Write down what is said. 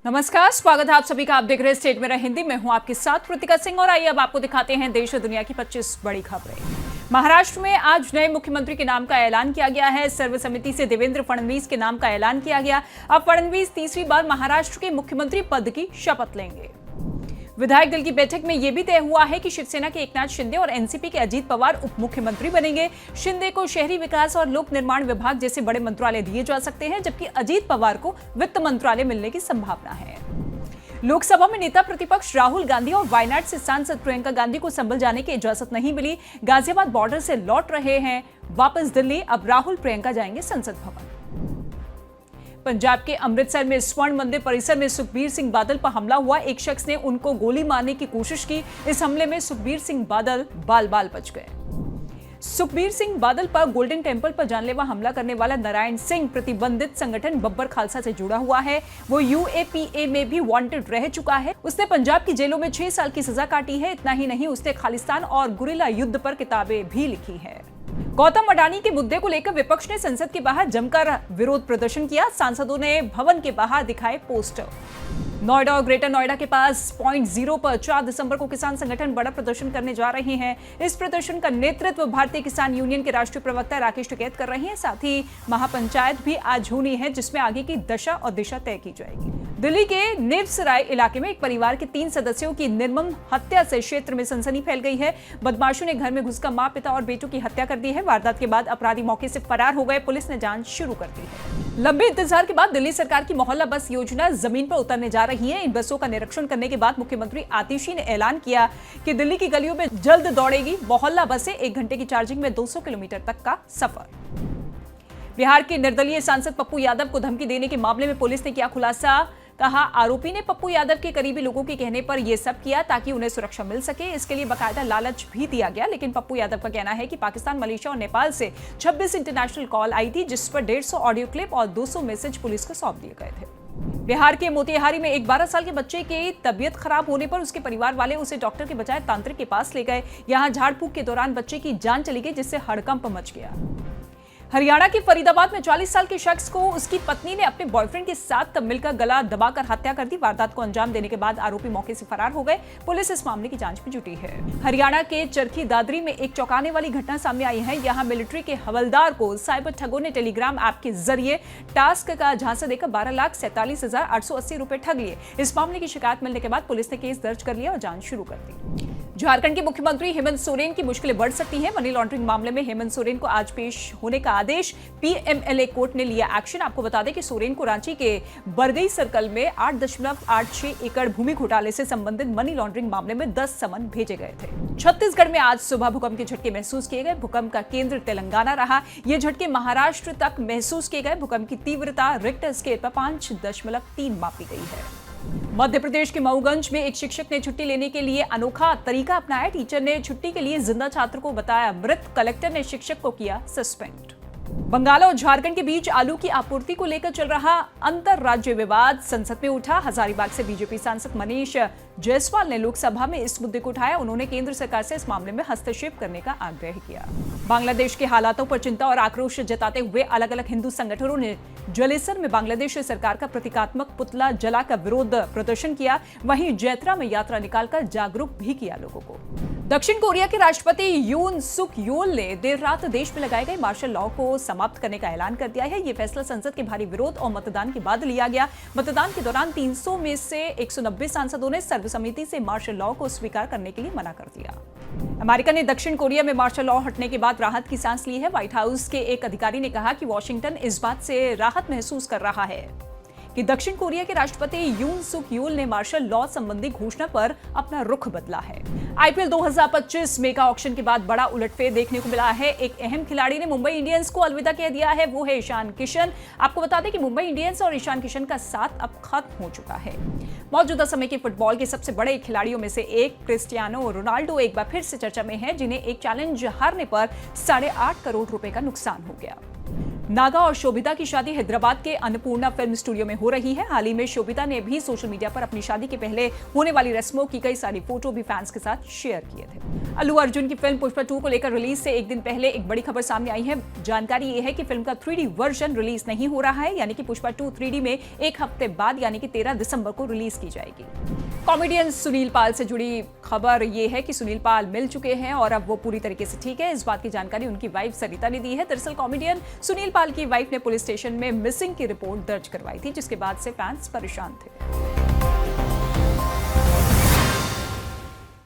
नमस्कार, स्वागत है आप सभी का। आप देख रहे हैं स्टेट मेरा हिंदी में हूं आपके साथ कृतिका सिंह और आइए अब आपको दिखाते हैं देश और दुनिया की 25 बड़ी खबरें। महाराष्ट्र में आज नए मुख्यमंत्री के नाम का ऐलान किया गया है। सर्वसम्मति से देवेंद्र फडणवीस के नाम का ऐलान किया गया। अब फडणवीस तीसरी बार महाराष्ट्र के मुख्यमंत्री पद की शपथ लेंगे। विधायक दल की बैठक में यह भी तय हुआ है कि शिवसेना के एकनाथ शिंदे और एनसीपी के अजीत पवार उप मुख्यमंत्री बनेंगे। शिंदे को शहरी विकास और लोक निर्माण विभाग जैसे बड़े मंत्रालय दिए जा सकते हैं, जबकि अजीत पवार को वित्त मंत्रालय मिलने की संभावना है। लोकसभा में नेता प्रतिपक्ष राहुल गांधी और वायनाड से सांसद प्रियंका गांधी को संभल जाने की इजाजत नहीं मिली। गाजियाबाद बॉर्डर से लौट रहे हैं वापस दिल्ली। अब राहुल प्रियंका जाएंगे संसद भवन। पंजाब के अमृतसर में स्वर्ण मंदिर परिसर में सुखबीर सिंह बादल पर हमला हुआ। एक शख्स ने उनको गोली मारने की कोशिश की। इस हमले में सुखबीर सिंह बादल बाल बाल बच गए। सुखबीर सिंह बादल पर गोल्डन टेंपल पर जानलेवा हमला करने वाला नारायण सिंह प्रतिबंधित संगठन बब्बर खालसा से जुड़ा हुआ है। वो यूएपीए में भी वांटेड रह चुका है। उसने पंजाब की जेलों में 6 साल की सजा काटी है। इतना ही नहीं, उसने खालिस्तान और गुरिल्ला युद्ध पर किताबें भी लिखी है। गौतम अडानी के मुद्दे को लेकर विपक्ष ने संसद के बाहर जमकर विरोध प्रदर्शन किया। सांसदों ने भवन के बाहर दिखाए पोस्टर। नोएडा और ग्रेटर नोएडा के पास पॉइंट 0 पर 4 दिसंबर को किसान संगठन बड़ा प्रदर्शन करने जा रहे हैं। इस प्रदर्शन का नेतृत्व भारतीय किसान यूनियन के राष्ट्रीय प्रवक्ता राकेश टिकैत कर रहे हैं। साथ ही महापंचायत भी आज होनी है, जिसमें आगे की दशा और दिशा तय की जाएगी। दिल्ली के नेवसराय इलाके में एक परिवार के 3 सदस्यों की निर्मम हत्या से क्षेत्र में सनसनी फैल गई है। बदमाशों ने घर में घुसकर मां, पिता और बेटों की हत्या कर दी है। वारदात के बाद अपराधी मौके से फरार हो गए। पुलिस ने जांच शुरू कर दी है। लंबे इंतजार के बाद दिल्ली सरकार की मोहल्ला बस योजना जमीन पर उतरने जा रही है। इन बसों का निरीक्षण करने के बाद मुख्यमंत्री आतिशी ने ऐलान किया कि दिल्ली की गलियों में जल्द दौड़ेगी मोहल्ला बसें। 1 घंटे की चार्जिंग में 200 किलोमीटर तक का सफर। बिहार के निर्दलीय सांसद पप्पू यादव को धमकी देने के मामले में पुलिस ने किया खुलासा। कहा, आरोपी ने पप्पू यादव के करीबी लोगों के कहने पर यह सब किया ताकि उन्हें सुरक्षा मिल सके। इसके लिए बकायदा लालच भी दिया गया। लेकिन पप्पू यादव का कहना है कि पाकिस्तान, मलेशिया और नेपाल से 26 इंटरनेशनल कॉल आई थी, जिस पर 150 ऑडियो क्लिप और 200 मैसेज पुलिस को सौंप दिए गए थे। बिहार के मोतिहारी में एक 12 साल के बच्चे की तबियत खराब होने पर उसके परिवार वाले उसे डॉक्टर के बजाय तांत्रिक के पास ले गए। यहां झाड़ फूंक के दौरान बच्चे की जान चली गई, जिससे हड़कंप मच गया। हरियाणा के फरीदाबाद में 40 साल के शख्स को उसकी पत्नी ने अपने बॉयफ्रेंड के साथ मिलकर गला दबाकर हत्या कर दी। वारदात को अंजाम देने के बाद आरोपी मौके से फरार हो गए। पुलिस इस मामले की जांच में जुटी है। हरियाणा के चरखी दादरी में एक चौंकाने वाली घटना सामने आई है। यहां मिलिट्री के हवलदार को साइबर ठगों ने टेलीग्राम ऐप के जरिए टास्क का झांसा देकर 12,47,880 रुपए ठग लिए। इस मामले की शिकायत मिलने के बाद पुलिस ने केस दर्ज कर लिया और जांच शुरू कर दी। झारखंड के मुख्यमंत्री हेमंत सोरेन की मुश्किलें बढ़ सकती हैं। मनी लॉन्ड्रिंग मामले में हेमंत सोरेन को आज पेश होने का आदेश। पीएमएलए कोर्ट ने लिया एक्शन। आपको बता दें कि सोरेन को रांची के बरगई सर्कल में 8.86 एकड़ भूमि घोटाले से संबंधित मनी लॉन्ड्रिंग मामले में 10 समन भेजे गए थे। छत्तीसगढ़ में आज सुबह भूकंप के झटके महसूस किए गए। भूकंप का केंद्र तेलंगाना रहा। ये झटके महाराष्ट्र तक महसूस किए गए। भूकंप की तीव्रता रिक्टर स्केल पर 5.3 मापी गई है। मध्य प्रदेश के मऊगंज में एक शिक्षक ने छुट्टी लेने के लिए अनोखा तरीका अपनाया। टीचर ने छुट्टी के लिए जिंदा छात्र को बताया मृत। कलेक्टर ने शिक्षक को किया सस्पेंड। बंगाल और झारखंड के बीच आलू की आपूर्ति को लेकर चल रहा अंतरराज्य विवाद संसद में उठा। हजारीबाग से बीजेपी सांसद मनीष जायसवाल ने लोकसभा में इस मुद्दे को उठाया। उन्होंने केंद्र सरकार से इस मामले में हस्तक्षेप करने का आग्रह किया। बांग्लादेश के हालातों पर चिंता और आक्रोश जताते हुए अलग अलग हिंदू संगठनों ने जलेसर में बांग्लादेश सरकार का प्रतीकात्मक पुतला जलाकर विरोध प्रदर्शन किया। वहीं जैत्रा में यात्रा निकालकर जागरूक भी किया लोगों को। दक्षिण कोरिया के राष्ट्रपति यून सुक योल ने देर रात देश में लगाए गए मार्शल लॉ को समाप्त करने का ऐलान कर दिया है। ये फैसला संसद के भारी विरोध और मतदान के बाद लिया गया। मतदान के दौरान 300 में से 190 सांसदों ने सर्वसम्मति से मार्शल लॉ को स्वीकार करने के लिए मना कर दिया। अमेरिका ने दक्षिण कोरिया में मार्शल लॉ हटने के बाद राहत की सांस ली है। व्हाइट हाउस के एक अधिकारी ने कहा कि वॉशिंगटन इस बात से राहत महसूस कर रहा है कि दक्षिण कोरिया के राष्ट्रपति यून सुक यूल ने मार्शल लॉ संबंधी घोषणा पर अपना रुख बदला है। आईपीएल 2025 मेगा ऑक्शन के बाद बड़ा उलटफेर देखने को मिला है। एक अहम खिलाड़ी ने मुंबई इंडियंस को अलविदा कह दिया है। वो है ईशान किशन। आपको बता दें कि मुंबई इंडियंस और ईशान किशन का साथ अब खत्म हो चुका है। मौजूदा समय के फुटबॉल के सबसे बड़े खिलाड़ियों में से एक क्रिस्टियानो रोनाल्डो एक बार फिर से चर्चा में है, जिन्हें एक चैलेंज हारने पर 8.5 करोड़ रुपए का नुकसान हो गया। नागा और शोभिता की शादी हैदराबाद के अन्नपूर्णा फिल्म स्टूडियो में हो रही है। हाल ही में शोभिता ने भी सोशल मीडिया पर अपनी शादी के पहले होने वाली रस्मों की कई सारी फोटो भी फैंस के साथ शेयर किए थे। अल्लू अर्जुन की फिल्म पुष्पा 2 को लेकर रिलीज से एक दिन पहले एक बड़ी खबर सामने आई है। जानकारी ये है कि फिल्म का 3D वर्जन रिलीज नहीं हो रहा है, यानी कि पुष्पा 2 3D में एक हफ्ते बाद यानी कि 13 दिसंबर को रिलीज की जाएगी। कॉमेडियन सुनील पाल से जुड़ी खबर ये है कि सुनील पाल मिल चुके हैं और अब वो पूरी तरीके से ठीक है। इस बात की जानकारी उनकी वाइफ सरिता ने दी है। दरअसल कॉमेडियन सुनील पाल की वाइफ ने पुलिस स्टेशन में मिसिंग की रिपोर्ट दर्ज करवाई थी, जिसके बाद से फैंस परेशान थे।